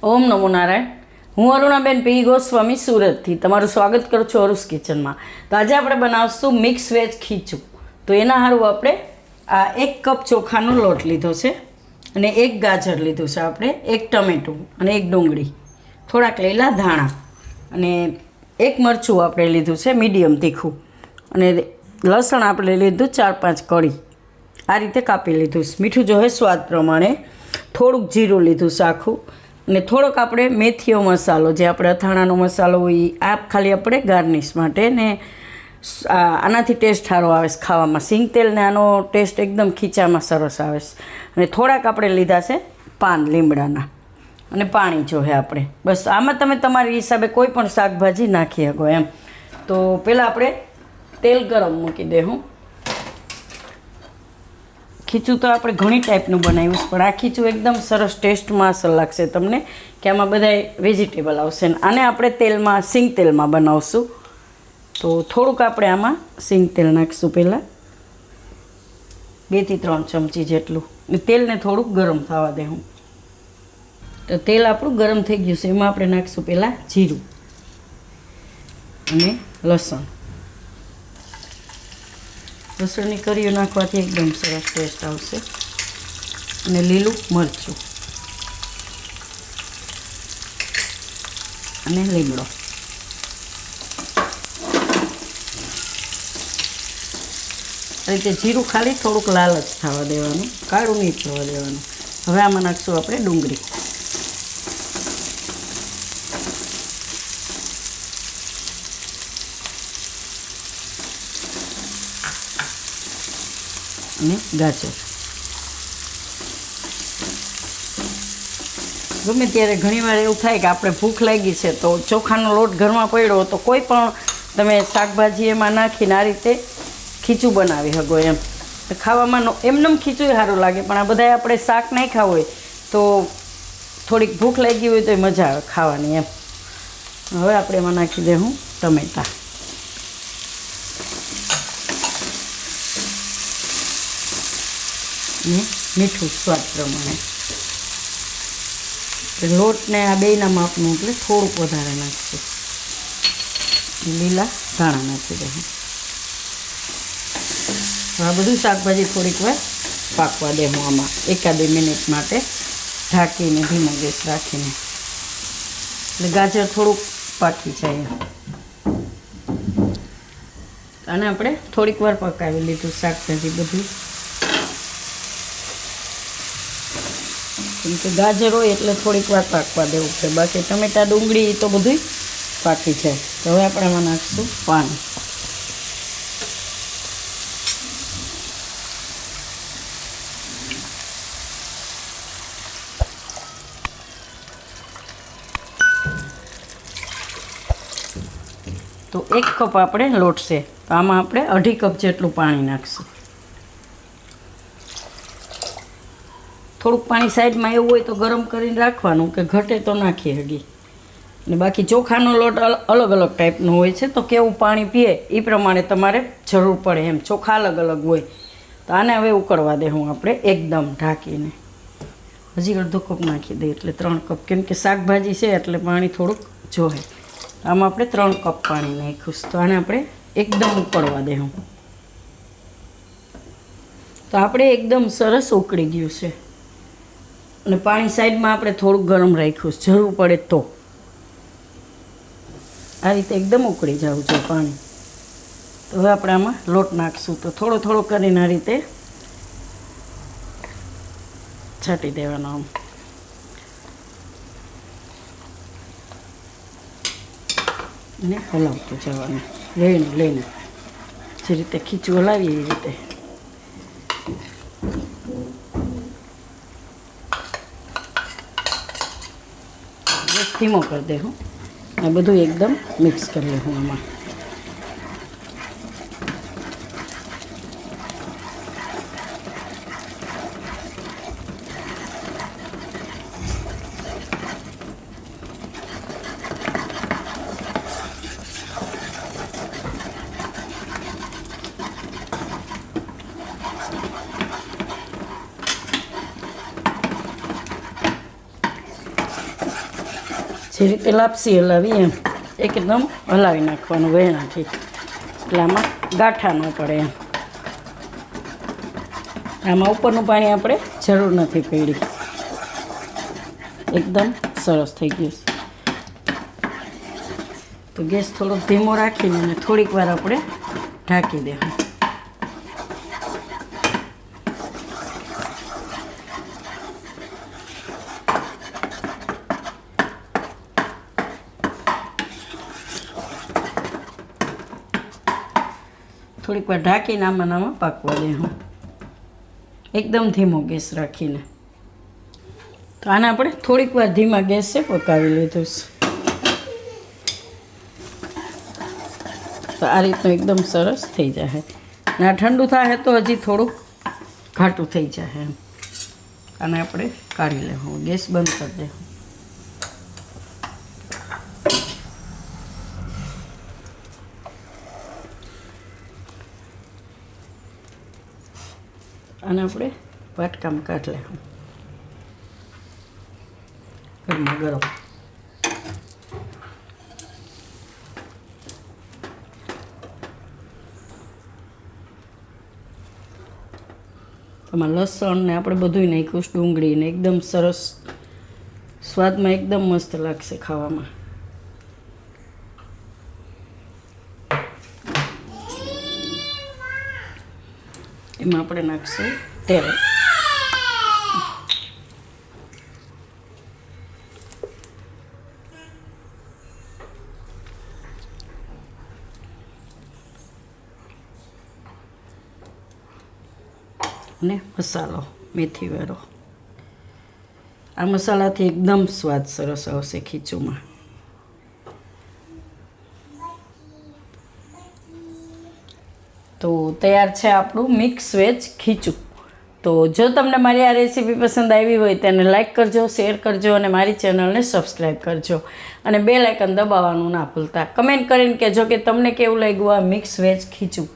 ઓમ નમો નારાયણ. હું અરુણાબેન પી ગોસ્વામી સુરતથી તમારું સ્વાગત કરું છું અરુસ કિચનમાં. તો આજે આપણે બનાવશું મિક્સ વેજ ખીચું. તો એના સારું આપણે આ 1 કપ ચોખાનો લોટ લીધો છે અને 1 ગાજર લીધું છે આપણે, 1 ટમેટું અને 1 ડુંગળી, થોડાક લીલા ધાણા અને 1 મરચું આપણે લીધું છે મીડિયમ તીખું, અને લસણ આપણે લીધું 4-5 કળી આ રીતે કાપી લીધું છે. મીઠું જોઈએ સ્વાદ પ્રમાણે, થોડુંક જીરું લીધું છે આખું, અને થોડોક આપણે મેથીઓ મસાલો, જે આપણે અથાણાનો મસાલો હોય આ ખાલી આપણે ગાર્નિશ માટે, ને આનાથી ટેસ્ટ સારો આવે છે ખાવામાં. સિંગ તેલને આનો ટેસ્ટ એકદમ ખીચામાં સરસ આવે છે. અને થોડાક આપણે લીધા છે પાન લીમડાના, અને પાણી જોઈએ આપણે. બસ આમાં તમે તમારી હિસાબે કોઈ પણ શાકભાજી નાખી શકો એમ. તો પહેલાં આપણે તેલ ગરમ મૂકી દેવું. ખીચું તો આપણે ઘણી ટાઈપનું બનાવ્યું છે, પણ આ ખીચું એકદમ સરસ ટેસ્ટમાં અસર લાગશે તમને, કે આમાં બધા વેજીટેબલ આવશે. ને આને આપણે તેલમાં, સિંગ તેલમાં બનાવશું. તો થોડુંક આપણે આમાં સિંગ તેલ નાખીશું પહેલાં, 2 થી 3 ચમચી જેટલું. ને તેલને થોડુંક ગરમ થવા દેવું. તો તેલ આપણું ગરમ થઈ ગયું છે, એમાં આપણે નાખીશું પહેલાં જીરું અને લસણ. લસણની કરીઓ નાખવાથી એકદમ સરસ ટેસ્ટ આવશે. અને લીલું મરચું અને લીમડો. આ રીતે જીરું ખાલી થોડુંક લાલ જ થવા દેવાનું, કાળું નહીં થવા દેવાનું. હવે આમાં નાખશું આપણે ડુંગળી. અને ગાજર. ગમે ત્યારે ઘણીવાર એવું થાય કે આપણે ભૂખ લાગી છે તો ચોખાનો લોટ ઘરમાં પડ્યો તો કોઈ પણ તમે શાકભાજી એમાં નાખીને આ રીતે ખીચું બનાવી શકો એમ. ખાવામાં એમનેમ ખીચું સારું લાગે, પણ આ બધા આપણે શાક નાખ્યા હોય તો થોડીક ભૂખ લાગી હોય તો મજા આવે ખાવાની એમ. હવે આપણે એમાં નાખી દઉં ટમેટાં. ને મીઠું સ્વાદ પ્રમાણે. લોટને આ બેયના માપનું એટલે થોડુંક વધારે નાખશું. લીલા ધાણા નાખી દઉં. આ બધું શાકભાજી થોડીક વાર પાકવા દેવું આમાં, 1-2 મિનિટ માટે ઢાંકીને ધીમો ગેસ રાખીને, એટલે ગાજર થોડુંક પાકી જાય. અને આપણે થોડીક વાર પકાવી લીધું શાકભાજી બધું, કેમ કે ગાજર હોય એટલે થોડીક વાર પાકવા દેવું છે. બાકી ટમેટાં, ડુંગળી તો બધું પાકી જાય. તો હવે આપણે એમાં નાખીશું પાણી. તો 1 કપ આપણે લોટ છે, તો આમાં આપણે 2.5 કપ જેટલું પાણી નાખીશું. થોડુંક પાણી સાઈડમાં એવું હોય તો ગરમ કરીને રાખવાનું, કે ઘટે તો નાખી હગી. ને બાકી ચોખાનો લોટ અલગ અલગ ટાઈપનો હોય છે, તો કેવું પાણી પીએ એ પ્રમાણે તમારે જરૂર પડે એમ. ચોખા અલગ અલગ હોય. તો આને હવે ઉકળવા દેવું આપણે એકદમ ઢાંકીને. હજી 1/2 કપ નાખી દઈએ એટલે 3 કપ, કેમ કે શાકભાજી છે એટલે પાણી થોડુંક જોઈએ. આમાં આપણે 3 કપ પાણી નાખ્યું. તો આને આપણે એકદમ ઉકળવા દેવું. તો આપણે એકદમ સરસ ઉકળી ગયું છે. અને પાણી સાઈડમાં આપણે થોડુંક ગરમ રાખ્યું, જરૂર પડે તો. આ રીતે એકદમ ઉકળી જવું જોઈએ પાણી. તો હવે આપણે આમાં લોટ નાખીશું. તો થોડો થોડો કરીને આ રીતે છાંટી દેવાનો આમ. અને હલાવતું જવાનું લઈને જે રીતે ખીચું હલાવીએ એ રીતે. ધીમો કરી દઉં. આ બધું એકદમ મિક્સ કરી લઉં આમાં. જે રીતે લાપસી હલાવી એમ એકદમ હલાવી નાખવાનું વેણાથી, એટલે આમાં ગાંઠા ન પડે એમ. આમાં ઉપરનું પાણી આપણે જરૂર નથી પડી. એકદમ સરસ થઈ ગયું છે. તો ગેસ થોડોક ધીમો રાખીને અને થોડીક વાર આપણે ઢાંકી દેવું. થોડીક વાર ઢાંકીને આમાં પાકવા દેવું, એકદમ ધીમો ગેસ રાખીને. તો આને આપણે થોડીક વાર ધીમા ગેસે પકાવી લીધું છે. તો આ રીતનું એકદમ સરસ થઈ જાય. ને આ ઠંડુ થાય તો હજી થોડુંક ઘાટું થઈ જાય એમ. આને આપણે કાઢી લેવું, ગેસ બંધ કરી દેવું. અને આપણે વાટકામાં કાઢી લેવું ગરમા ગરમ. એમાં લસણ ને આપણે બધું નાખ્યું, ડુંગળી ને એકદમ સરસ સ્વાદમાં એકદમ મસ્ત લાગશે ખાવામાં. એમાં આપણે નાખશું તેલ. અને મસાલો મેથી વાળો. આ મસાલાથી એકદમ સ્વાદ સરસ આવશે ખીચુમાં. તો તૈયાર છે આપણું મિક્સ વેજ ખીચું. તો જો તમને મારી આ રેસીપી પસંદ આવી હોય તેને લાઇક કરજો, શેર કરજો અને મારી ચેનલને સબસ્ક્રાઈબ કરજો. અને બેલ આઇકન દબાવવાનું ના ભૂલતા. કમેન્ટ કરીને કહેજો કે તમને કેવું લાગ્યું આ મિક્સ વેજ ખીચું.